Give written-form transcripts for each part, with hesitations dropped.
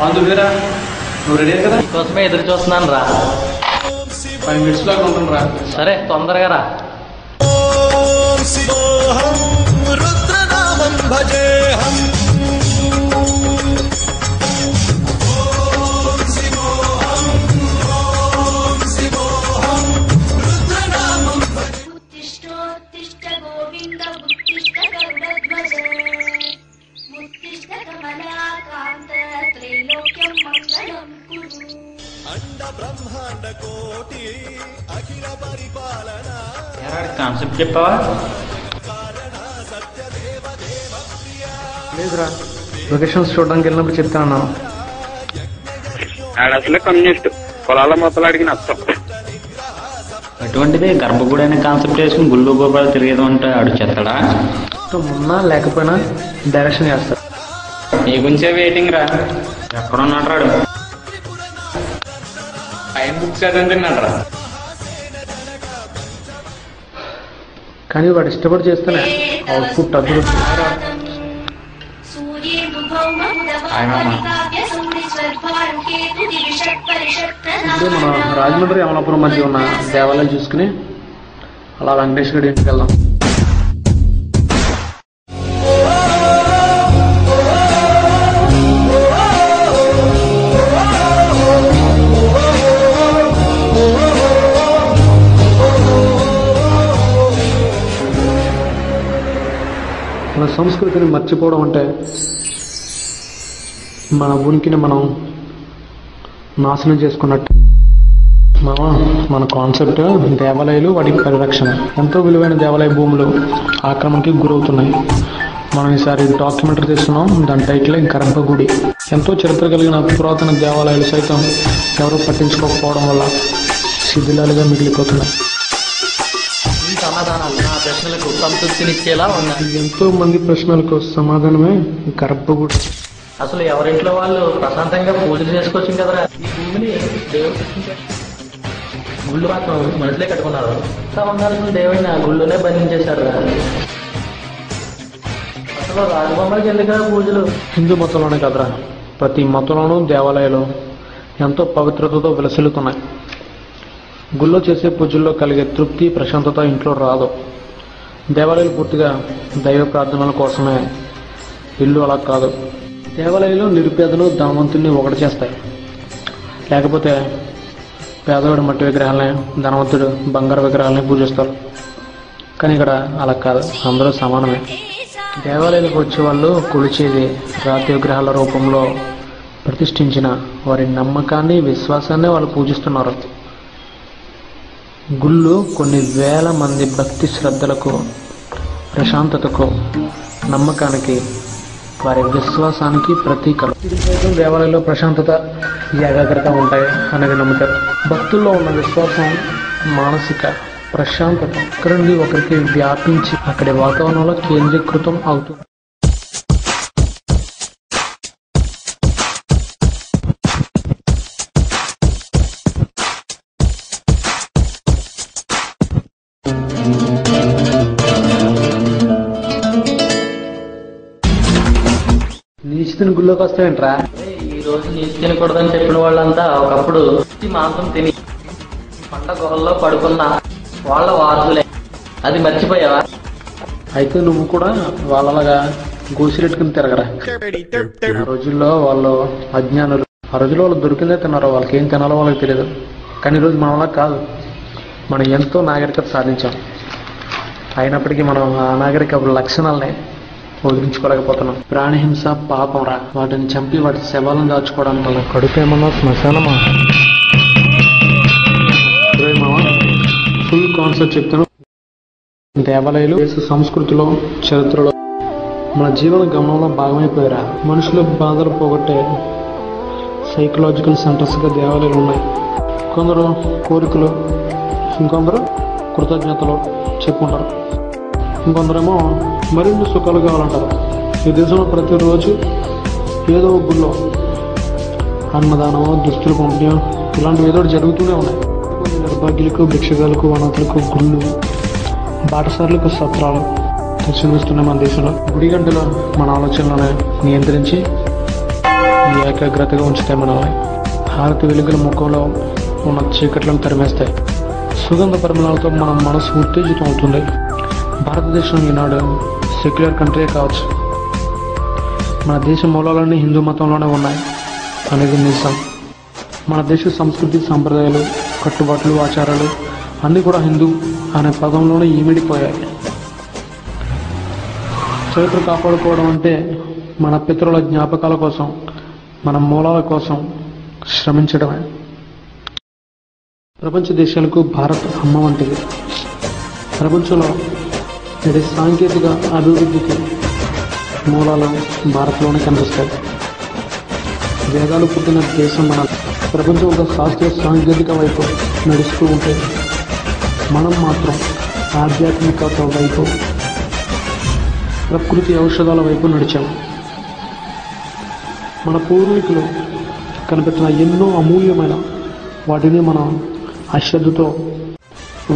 అందువేరా నువ్వు రెడీ కదా? కోసమే ఎదురు చూస్తున్నాను రా. 5 minutes లాగా ఉంటుంది రా. సరే తొందరగా రా. కాన్సెప్ట్ చెప్పావా? లేదురా, లొకేషన్స్ చూడడానికి వెళ్ళినప్పుడు చెప్తాను. అసలే కమ్యూనిస్ట్ పొలాల మొత్తం అడిగిన అర్థం. అటువంటిది గర్భగుడి అనే కాన్సెప్ట్ వేసుకుని గుళ్ళు గోపాలు తిరిగేది అంటే ఆడు చేస్తాడా? ఉన్నా లేకపోయినా డైరెక్షన్ చేస్తాడు. నీ గురించే వెయిటింగ్ రా. ఎక్కడున్నాడు రాడు? టైం బుక్స్ చదివినాడు రా. కానీ వాడు ఇష్టపడి చేస్తేనే అవుట్పుట్ అద్భుతం. అంటే మన రాజమండ్రి అమలాపురం మధ్య ఉన్న దేవాలయాలు చూసుకుని అలా వెంకటేష్ గడి ఇంటికి వెళ్దాం. మన సంస్కృతిని మర్చిపోవడం అంటే మన ఉనికిని మనం నాశనం చేసుకున్నట్టు. మన కాన్సెప్ట్ దేవాలయాలు, వాటి పరిరక్షణ. ఎంతో విలువైన దేవాలయ భూములు ఆక్రమణకి గురవుతున్నాయి. మనం ఈసారి డాక్యుమెంటరీ తీస్తున్నాం. దాని టైటిల్ గర్భగుడి. ఎంతో చరిత్ర కలిగిన పురాతన దేవాలయాలు సైతం ఎవరూ పట్టించుకోకపోవడం వల్ల శిథిలాలుగా మిగిలిపోతున్నాయి. సమాధానాలు నా ప్రశ్నలకు సంతృప్తినిచ్చేలా ఉన్నాయి. ఎంతో మంది ప్రశ్నలకు సమాధానమే గర్భగుడి. అసలు ఎవరింట్లో వాళ్ళు ప్రశాంతంగా పూజలు చేసుకోవచ్చు కదరా. ఈ భూమిని దేవుడు సృష్టించారు. గుళ్ళు మాత్రం మనుషులే కట్టుకున్నారు. ఉండాల్సిన దేవుడిని ఆ గుళ్ళోనే బంధించేశారు. అసలు రాజబొమ్మలకి ఎందుకు పూజలు? హిందూ మతంలోనే కదరా, ప్రతి మతంలోనూ దేవాలయాలు ఎంతో పవిత్రతతో విలసిల్లుతున్నాయి. గుళ్ళో చేసే పూజల్లో కలిగే తృప్తి, ప్రశాంతత ఇంట్లో రాదు. దేవాలయాలు పూర్తిగా దైవ ప్రార్థనల కోసమే. ఇల్లు అలా కాదు. దేవాలయాలు నిరుపేదలు ధనవంతుల్ని ఒకటి చేస్తాయి. లేకపోతే పేదవాడు మట్టి విగ్రహాలని, ధనవంతుడు బంగారు విగ్రహాలని పూజిస్తారు. కానీ ఇక్కడ అలా కాదు, అందరూ సమానమే. దేవాలయాలకు వచ్చే వాళ్ళు కొలిచేది రాతి విగ్రహాల రూపంలో ప్రతిష్ఠించిన వారి నమ్మకాన్ని, విశ్వాసాన్ని వాళ్ళు పూజిస్తున్నారు. గుళ్ళు కొన్ని వేల మంది భక్తి శ్రద్ధలకు, ప్రశాంతతకు, నమ్మకానికి, వారి విశ్వాసానికి ప్రతీకలు. దేవాలయంలో ప్రశాంతత, ఏకాగ్రత ఉంటాయి అనేది నమ్ముతారు. భక్తుల్లో ఉన్న విశ్వాసం, మానసిక ప్రశాంతత ఒకరి నుండి ఒకరికి వ్యాపించి అక్కడి వాతావరణంలో కేంద్రీకృతం అవుతుంది. నీచితిని గుళ్ళోకి వస్తాయంట్రా. ఈ రోజు నీచి తినకూడదని చెప్పిన వాళ్ళంతా ఒకప్పుడు మాంసం తిని పంట గుహల్లో పడుకున్న వాళ్ళ వారసులే. అది మర్చిపోయావా? అయితే నువ్వు కూడా వాళ్ళలాగా గోసిరెట్టుకుని తిరగరా. ఆ రోజుల్లో వాళ్ళు అజ్ఞానులు. ఆ రోజుల్లో వాళ్ళు దొరికిందే తిన్నారు. వాళ్ళకి ఏం తినాలో వాళ్ళకి తెలియదు. కానీ ఈరోజు మనలా కాదు. మనం ఎంతో నాగరికత సాధించాం. అయినప్పటికీ మనం ఆ నాగరిక లక్షణాలని వదిలించుకోలేకపోతున్నాం. ప్రాణిహింస పాపం రా. వాటిని చంపి వాటి శవాలను దాచుకోవడానికి మన కడుపు ఏమన్నా శ్మశానమా? ఫుల్ కాన్సెప్ట్ చెప్తాను. దేవాలయాలు దేశ సంస్కృతిలో, చరిత్రలో, మన జీవన గమనంలో భాగమైపోయారా. మనుషుల బాధలు పోగొట్టే సైకలాజికల్ సెంటర్స్గా దేవాలయాలు ఉన్నాయి. కొందరు కోరికలు, ఇంకొందరు కృతజ్ఞతలు చెప్పుకుంటారు. ఇంకొందరేమో మరిన్ని సుఖాలు కావాలంటారు. ఈ దేశంలో ప్రతిరోజు ఏదో ఒక గుళ్ళో అన్నదానమో, దుస్తులు పంపిణీ, ఇలాంటివి ఏదో జరుగుతూనే ఉన్నాయి. నిర్భాగ్యులకు, భిక్షగాలకు, అనాథులకు గుళ్ళు, బాటసారులకు సత్రాలు దర్శనమిస్తున్నాయి మన దేశంలో. గుడి గంటలో మన ఆలోచనలను నియంత్రించి ఏకాగ్రతగా ఉంచుతాయి మనల్ని. హారతి వెలుగుల ముఖంలో ఉన్న చీకట్లను తరిమేస్తాయి. సుగంధ పరిమళాలతో మన మనసు ఉత్తేజితం అవుతుంది. భారతదేశం ఈనాడు సెక్యులర్ కంట్రీ కావచ్చు, మన దేశ మూలాలన్నీ హిందూ మతంలోనే ఉన్నాయి అనేది నిజం. మన దేశ సంస్కృతి, సాంప్రదాయాలు, కట్టుబాట్లు, ఆచారాలు అన్నీ కూడా హిందూ అనే పదంలోనే ఈమిడిపోయాయి. చరిత్ర కాపాడుకోవడం అంటే మన పితరుల జ్ఞాపకాల కోసం, మన మూలాల కోసం శ్రమించడమే. ప్రపంచ దేశాలకు భారత్ అమ్మ వంటిది. ప్రపంచంలో ఇది సాంకేతిక అభివృద్ధికి మూలాలు భారత్లోనే కనిపిస్తాయి. వేదాలు పుట్టిన దేశం మన. ప్రపంచం ఒక శాస్త్రీయ సాంకేతిక వైపు నడుస్తూ ఉంటే మనం మాత్రం ఆధ్యాత్మికత వైపు, ప్రకృతి ఔషధాల వైపు నడిచాము. మన పూర్వీకులు కనిపెట్టిన ఎన్నో అమూల్యమైన వాటిని మనం అశ్రద్ధతో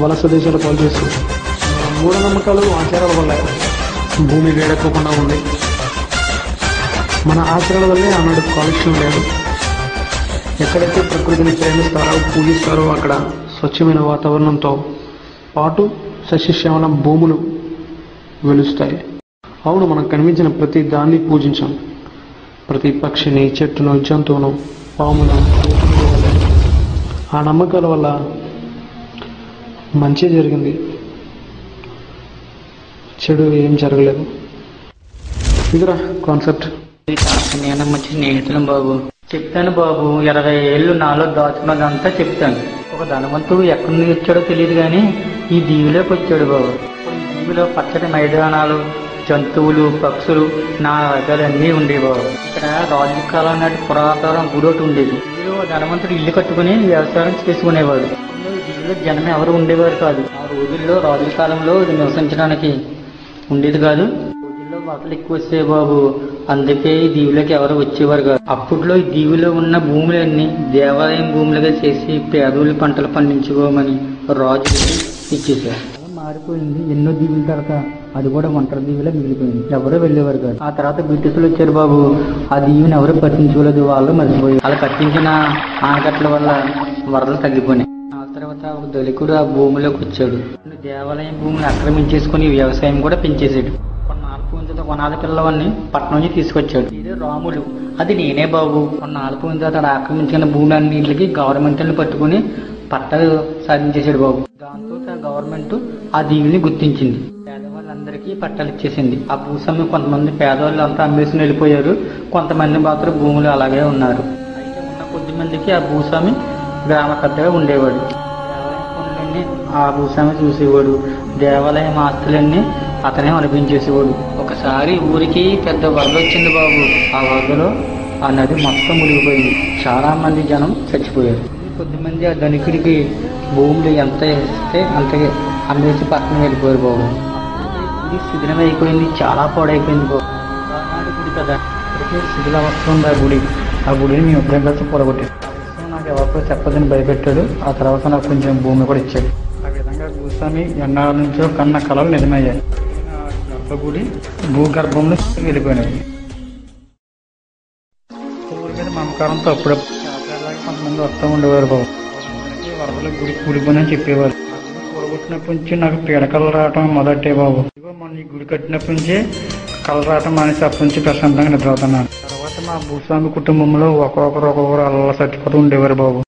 వలస దేశాలు పాలు చేస్తాం. మూఢనమ్మకాలు, ఆచారాల వల్ల భూమి వేడెక్కకుండా ఉంది. మన ఆచరణ వల్లే ఆనాడు కాలుష్యం లేదు. ఎక్కడైతే ప్రకృతిని ప్రేమిస్తారో, పూజిస్తారో అక్కడ స్వచ్ఛమైన వాతావరణంతో పాటు సస్యశ్యామల భూములు వెలుస్తాయి. అవును, మనకు కనిపించిన ప్రతి దాన్ని పూజించాం. ప్రతి పక్షిని, చెట్టును, జంతువును, పామును. ఆ నమ్మకాల వల్ల మంచి జరిగింది, చెడు ఏం జరగలేదు. ఇదిరా కాన్సెప్ట్. నేను మంచి స్నేహితులం బాబు. చెప్తాను బాబు, 20 ఏళ్ళు నాలో దాచుకున్నదంతా చెప్తాను. ఒక ధనవంతుడు ఎక్కడి నుంచి వచ్చాడో తెలియదు కానీ ఈ దీవిలోకి వచ్చాడు బాబు. ఈ దీవిలో పచ్చడి మైదానాలు, జంతువులు, పక్షులు, నా రకాలన్నీ ఉండేవి బాబు. ఇక్కడ రాజు కాలం నాటి పురాతన గుడి ఒకటి ఉండేది. దీవిలో ధనవంతుడు ఇల్లు కట్టుకుని వ్యవసాయం చేసుకునేవాడు. ఈ దీవిలో జనం ఎవరు ఉండేవారు కాదు. ఆ రోజుల్లో రాజుల కాలంలో ఇది నివసించడానికి ఉండేది కాదు. రోజుల్లో వరదలు ఎక్కువ వచ్చాయి బాబు, అందుకే ఈ దీవులోకి ఎవరు వచ్చేవారు కాదు. అప్పట్లో ఈ దీవిలో ఉన్న భూములన్నీ దేవాలయం భూములుగా చేసి పేదోళ్ళు పంటలు పండించుకోమని రాజులకి ఇచ్చేసారు. మారిపోయింది. ఎన్నో దీవుల తర్వాత అది కూడా ఒంటరి దీవిలో మిగిలిపోయింది. ఎవరో వెళ్ళేవారు కాదు. ఆ తర్వాత బ్రిటిషులు వచ్చారు బాబు. ఆ దీవిని ఎవరు పట్టించుకోలేదు, వాళ్ళు మర్చిపోయి. వాళ్ళు కట్టించిన ఆనకట్ల వల్ల వరదలు తగ్గిపోయినాయి. ఆ తర్వాత ఒక దళికుడు ఆ భూమిలోకి వచ్చాడు. దేవాలయం భూమిని ఆక్రమించేసుకుని వ్యవసాయం కూడా పెంచేసాడు. కొన్నాళ్ళ పిల్లవాడిని పట్నం నుంచి తీసుకొచ్చాడు. ఇదే రాములు, అది నేనే బాబు. కొన్నాళ్ళ పోయిన తర్వాత ఆక్రమించిన భూమి అన్నింటికి గవర్నమెంట్ పట్టుకుని పట్టాలు సాధించేశాడు బాబు. దాంతో గవర్నమెంట్ ఆ దీవిని గుర్తించింది. పేదవాళ్ళందరికీ పట్టాలు ఇచ్చేసింది. ఆ భూస్వామి కొంతమంది పేదవాళ్ళు అంతా అమ్మేసుకుని వెళ్ళిపోయారు, కొంతమంది మాత్రం భూములు అలాగే ఉన్నారు. అయితే ఉన్న కొద్ది మందికి ఆ భూస్వామి గ్రామ పెద్దగా ఉండేవాడు. దేవాలయం పనులన్నీ ఆ భూస్వామి చూసేవాడు. దేవాలయం ఆస్తులన్నీ అతనే అనిపించేసేవాడు. ఒకసారి ఊరికి పెద్ద వరద వచ్చింది బాబు. ఆ వరదలో ఆ నది మొత్తం మునిగిపోయింది. చాలా మంది జనం చచ్చిపోయారు. కొద్దిమంది ఆ ధనికుడికి భూములు ఎంత ఇస్తే అంతగా అమ్మేసి పక్కన వెళ్ళిపోయారు బాబు. గుడి శిథిలం అయిపోయింది, చాలా పాడైపోయింది బాబు. గుడి కదా, ఇప్పటికే శిథిలావస్థ ఉంది ఆ గుడి. ఆ గుడిని మేము ఇద్దరం కలిసి పొడగొట్టాం. నాకు ఎవరికో చెప్పదని భయపెట్టాడు. ఆ తర్వాత నాకు కొంచెం భూమి కూడా ఇచ్చాడు. ఆ విధంగా భూస్వామి ఎన్నాళ్ళ నుంచో కన్న కళలు నిజమయ్యాయి. గుడి భూగర్భంలో వెళ్ళిపోయినాయి. ఊరి మీద మమకారంతో అప్పుడప్పుడు కొంతమంది వస్తూ ఉండేవారు బాబు. వరదలు గుడి కూలిపోయిందని చెప్పేవారు. కూడగొట్టినప్పటి నుంచి నాకు పీడకలు రావటం మొదటే బాబు. మొన్న ఈ గుడి కట్టినప్పటి నుంచే కళ్ళు రావటం మానేసి అప్పటి నుంచి ప్రశాంతంగా నిద్రవుతున్నాను. తర్వాత మా భూస్వామి కుటుంబంలో ఒక్కొక్కరు అల్ల చచ్చిపోతూ ఉండేవారు బాబు.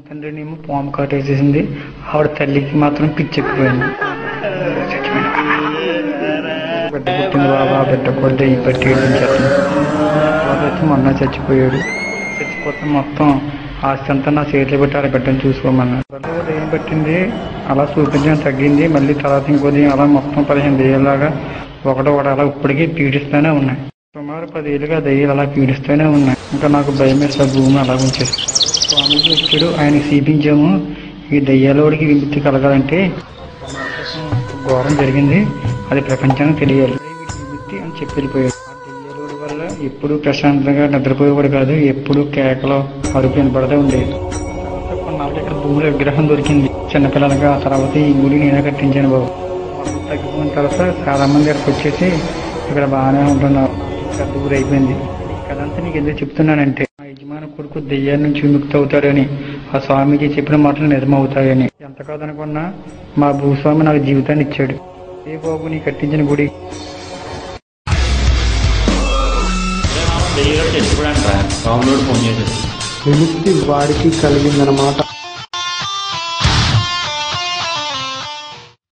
తండ్రినేమో పాము కాటేసేసింది. ఆవిడ తల్లికి మాత్రం పిచ్చెక్కిపోయింది. బిడ్డ పుట్టింది బాబా, బిడ్డ కొద్ది ఈ పట్టి వచ్చి మొన్న చచ్చిపోయాడు. చచ్చిపోతే మొత్తం ఆస్తి అంతా నా చేతిలో పెట్టి ఆడ బిడ్డను చూసుకోమన్నారు. ఏం పట్టింది అలా చూపించడం తగ్గింది. మళ్ళీ తర్వాత ఇంకోది అలా మొత్తం 15 దెయ్యాలాగా ఒకటి అలా ఇప్పటికీ పీడిస్తూనే ఉన్నాయి. సుమారు 10 ఏళ్ళుగా దెయ్యాలు అలా పీడిస్తూనే ఉన్నాయి. ఇంకా నాకు భయం వేసే భూమి అలా ఉంచేసి స్వామిజీ వచ్చాడు. ఆయన చూపించాము, ఈ దెయ్యాలోడికి విముక్తి కలగాలంటే ఘోరం జరిగింది, అది ప్రపంచానికి తెలియాలి, విముక్తి అని చెప్పి వెళ్ళిపోయాడు. ఆ దెయ్యాలోడి వల్ల ఎప్పుడు ప్రశాంతంగా నిద్రపోయేవాడు కాదు, ఎప్పుడు కేకలో అరుపు వినపడుతూ ఉండేది. కొన్నాళ్ళకి ఇక్కడ భూమిలో విగ్రహం దొరికింది చిన్నపిల్లలుగా. ఆ తర్వాత ఈ గుడి నేనే కట్టించాను బాబు. తగ్గిపోయిన తర్వాత చాలా మంది ఇక్కడికి వచ్చేసి ఇక్కడ బాగానే ఉంటున్నారు. పెద్ద ఊరు అయిపోయింది. కదంతా నీకు ఎందుకు చెప్తున్నానంటే, మా యజమాని కొడుకు దెయ్యాల నుంచి విముక్తి అవుతాడని ఆ స్వామీజీ చెప్పిన మాటలు నిజమవుతాయని. ఎంత కాదనుకున్నా మా భూస్వామి నాకు జీవితాన్ని ఇచ్చాడు. ఏ బాబు నీ కట్టించిన గుడి తెచ్చిపోయాను రా. రాములోడు ఫోన్ చేసేది విముక్తి వాడికి కలిగిందనమాట.